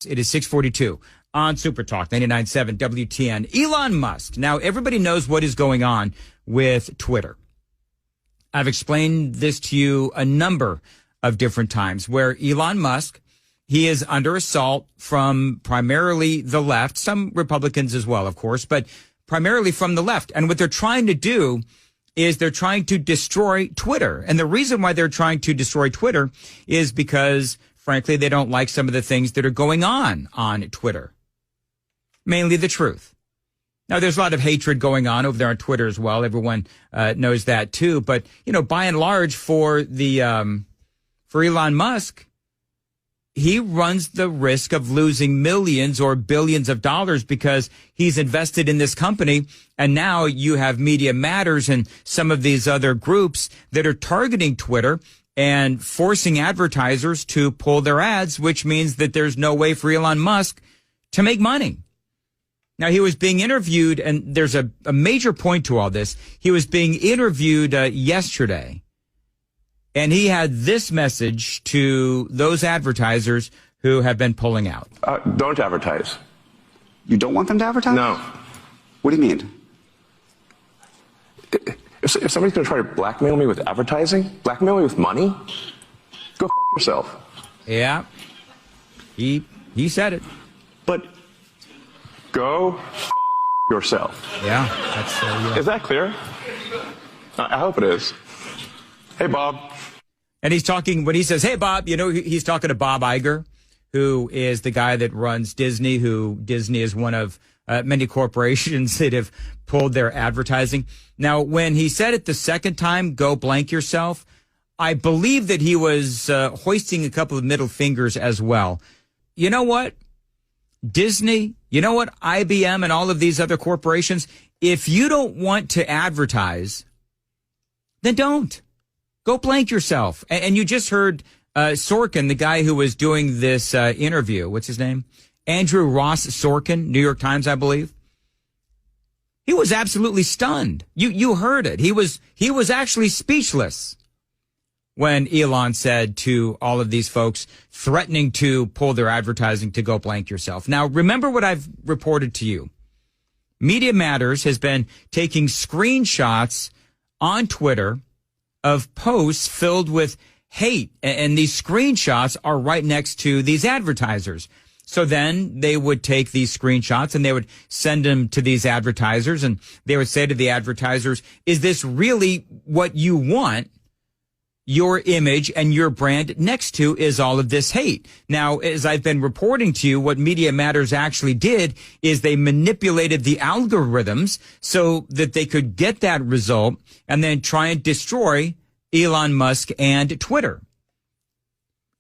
It is 6:42 on Super Talk 99.7 WTN. Elon Musk. Now, everybody knows what is going on with Twitter. I've explained this to you a number of different times where Elon Musk, he is under assault from primarily the left, some Republicans as well, of course, but primarily from the left. And what they're trying to do is they're trying to destroy Twitter. And the reason why they're trying to destroy Twitter is because, frankly, they don't like some of the things that are going on Twitter. Mainly the truth. Now, there's a lot of hatred going on over there on Twitter as well. Everyone knows that too. But, you know, by and large, for Elon Musk, he runs the risk of losing millions or billions of dollars because he's invested in this company. And now you have Media Matters and some of these other groups that are targeting Twitter and forcing advertisers to pull their ads, which means that there's no way for Elon Musk to make money. Now, he was being interviewed, and there's a major point to all this. He was being interviewed yesterday, and he had this message to those advertisers who have been pulling out. Don't advertise. You don't want them to advertise? No. What do you mean? If somebody's going to try to blackmail me with advertising, blackmail me with money, go f*** yourself. Yeah, he said it. But go f*** yourself. Yeah, that's yeah. Is that clear? I hope it is. Hey, Bob. And he's talking, when he says, hey, Bob, you know, he's talking to Bob Iger, who is the guy that runs Disney, Disney is one of many corporations that have pulled their advertising. Now, when he said it the second time, go blank yourself, I believe that he was hoisting a couple of middle fingers as well. You know what? Disney, you know what? IBM and all of these other corporations, if you don't want to advertise, then don't. Go blank yourself. And you just heard Sorkin, the guy who was doing this interview. What's his name? Andrew Ross Sorkin, New York Times, I believe. He was absolutely stunned. You heard it. He was actually speechless when Elon said to all of these folks threatening to pull their advertising to go blank yourself. Now, remember what I've reported to you. Media Matters has been taking screenshots on Twitter of posts filled with hate. And these screenshots are right next to these advertisers. So then they would take these screenshots and they would send them to these advertisers. And they would say to the advertisers, is this really what you want? Your image and your brand next to is all of this hate. Now, as I've been reporting to you, what Media Matters actually did is they manipulated the algorithms so that they could get that result and then try and destroy Elon Musk and Twitter.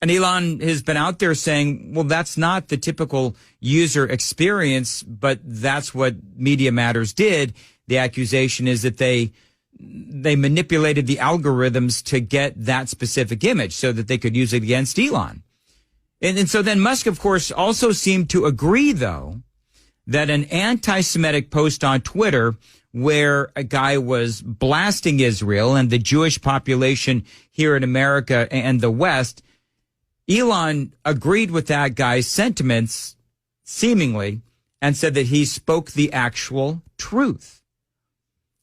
And Elon has been out there saying, well, that's not the typical user experience, but that's what Media Matters did. The accusation is that they manipulated the algorithms to get that specific image so that they could use it against Elon. And so then Musk, of course, also seemed to agree, though, that an anti-Semitic post on Twitter where a guy was blasting Israel and the Jewish population here in America and the West, Elon agreed with that guy's sentiments, seemingly, and said that he spoke the actual truth.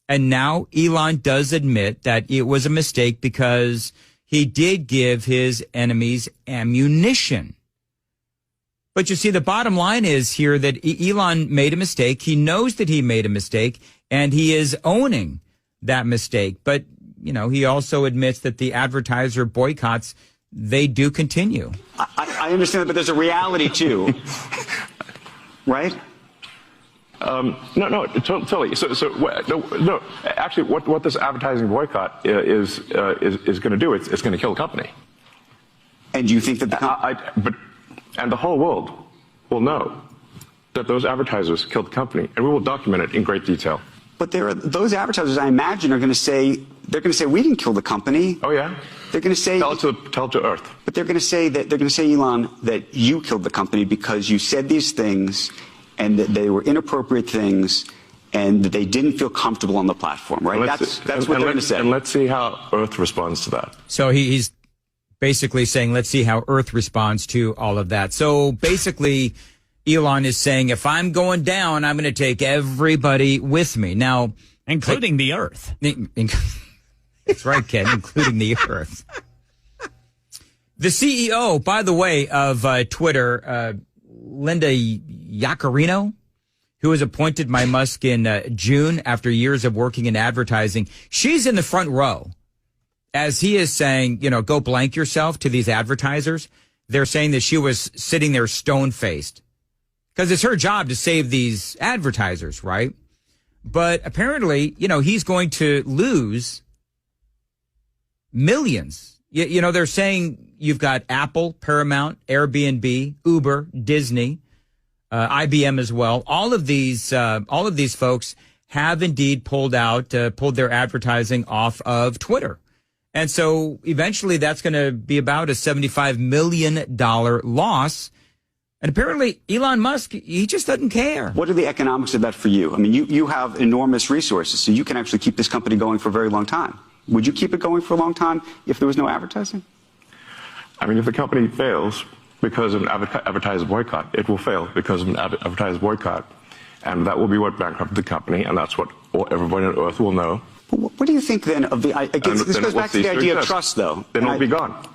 And now Elon does admit that it was a mistake because he did give his enemies ammunition. But you see, the bottom line is here that Elon made a mistake. He knows that he made a mistake, and he is owning that mistake. But, you know, he also admits that the advertiser boycotts, they do continue. I understand, but there's a reality, too. Right? No, totally. No. Actually, what this advertising boycott is going to do, it's going to kill the company. And do you think that and the whole world will know that those advertisers killed the company, and we will document it in great detail. But those advertisers, I imagine, are going to say we didn't kill the company. Oh yeah. They're going to say tell it to Earth. But they're going to say Elon, that you killed the company because you said these things, and that they were inappropriate things, and that they didn't feel comfortable on the platform, right? That's what they're going to say. And let's see how Earth responds to that. So he's basically saying, let's see how Earth responds to all of that. So basically, Elon is saying, if I'm going down, I'm going to take everybody with me. Now, including the Earth. That's right, Ken, including the Earth. The CEO, by the way, of Twitter, Linda Yaccarino, who was appointed by Musk in June after years of working in advertising, she's in the front row. As he is saying, go blank yourself to these advertisers, they're saying that she was sitting there stone-faced. Because it's her job to save these advertisers, right? But apparently, he's going to lose millions. They're saying you've got Apple, Paramount, Airbnb, Uber, Disney, IBM as well. All of these folks have indeed pulled their advertising off of Twitter. And so eventually that's going to be about a $75 million loss. And apparently Elon Musk, he just doesn't care. What are the economics of that for you? I mean, you have enormous resources, so you can actually keep this company going for a very long time. Would you keep it going for a long time if there was no advertising? I mean, if the company fails because of an advertiser boycott, it will fail because of an advertiser boycott. And that will be what bankrupted the company, and that's what everybody on Earth will know. But what do you think then of this goes back to the idea of trust, though. Then it'll be gone.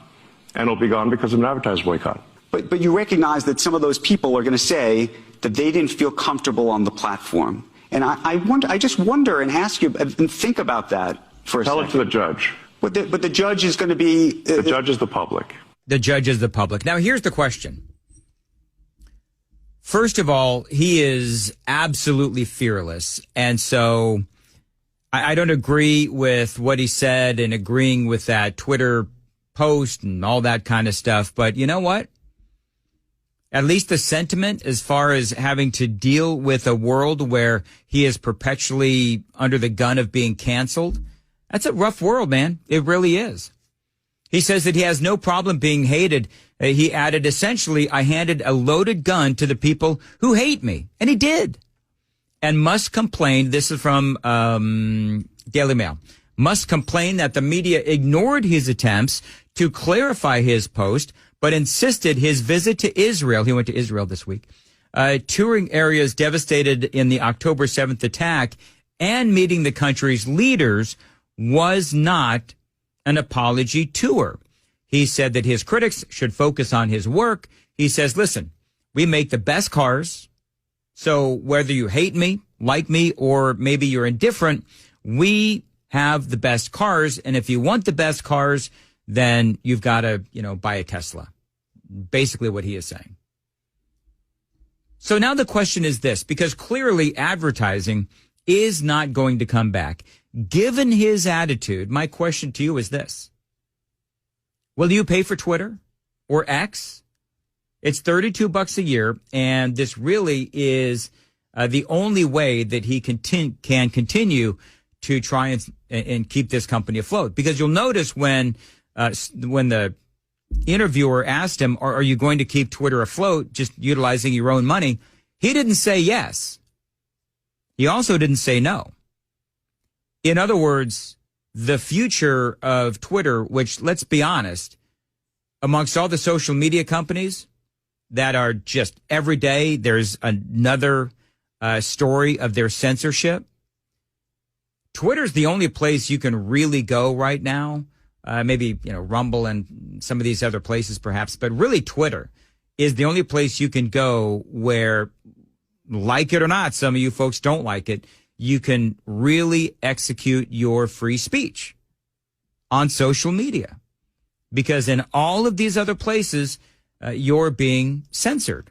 And it'll be gone because of an advertiser boycott. But you recognize that some of those people are going to say that they didn't feel comfortable on the platform. And I just wonder and ask you and think about that for a second. Tell it to the judge. But the judge is going to be... the judge is the public. The judge is the public. Now, here's the question. First of all, he is absolutely fearless. And so I don't agree with what he said and agreeing with that Twitter post and all that kind of stuff. But you know what? At least the sentiment as far as having to deal with a world where he is perpetually under the gun of being canceled. That's a rough world, man. It really is. He says that he has no problem being hated. He added, essentially, I handed a loaded gun to the people who hate me. And he did. And Musk complained, this is from Daily Mail, Musk complained that the media ignored his attempts to clarify his post, but insisted his visit to Israel, he went to Israel this week, touring areas devastated in the October 7th attack and meeting the country's leaders was not an apology tour. He said that his critics should focus on his work. He says, listen, we make the best cars. So whether you hate me, like me, or maybe you're indifferent, we have the best cars. And if you want the best cars, then you've got to, buy a Tesla. Basically what he is saying. So now the question is this, because clearly advertising is not going to come back. Given his attitude, my question to you is this. Will you pay for Twitter or X? It's $32 a year, and this really is the only way that he can continue to try and keep this company afloat. Because you'll notice when the interviewer asked him, are you going to keep Twitter afloat just utilizing your own money? He didn't say yes. He also didn't say no. In other words, the future of Twitter, which, let's be honest, amongst all the social media companies that are just every day, there's another story of their censorship. Twitter's the only place you can really go right now. Maybe, Rumble and some of these other places perhaps, but really Twitter is the only place you can go where, like it or not, some of you folks don't like it, you can really execute your free speech on social media. Because in all of these other places, you're being censored.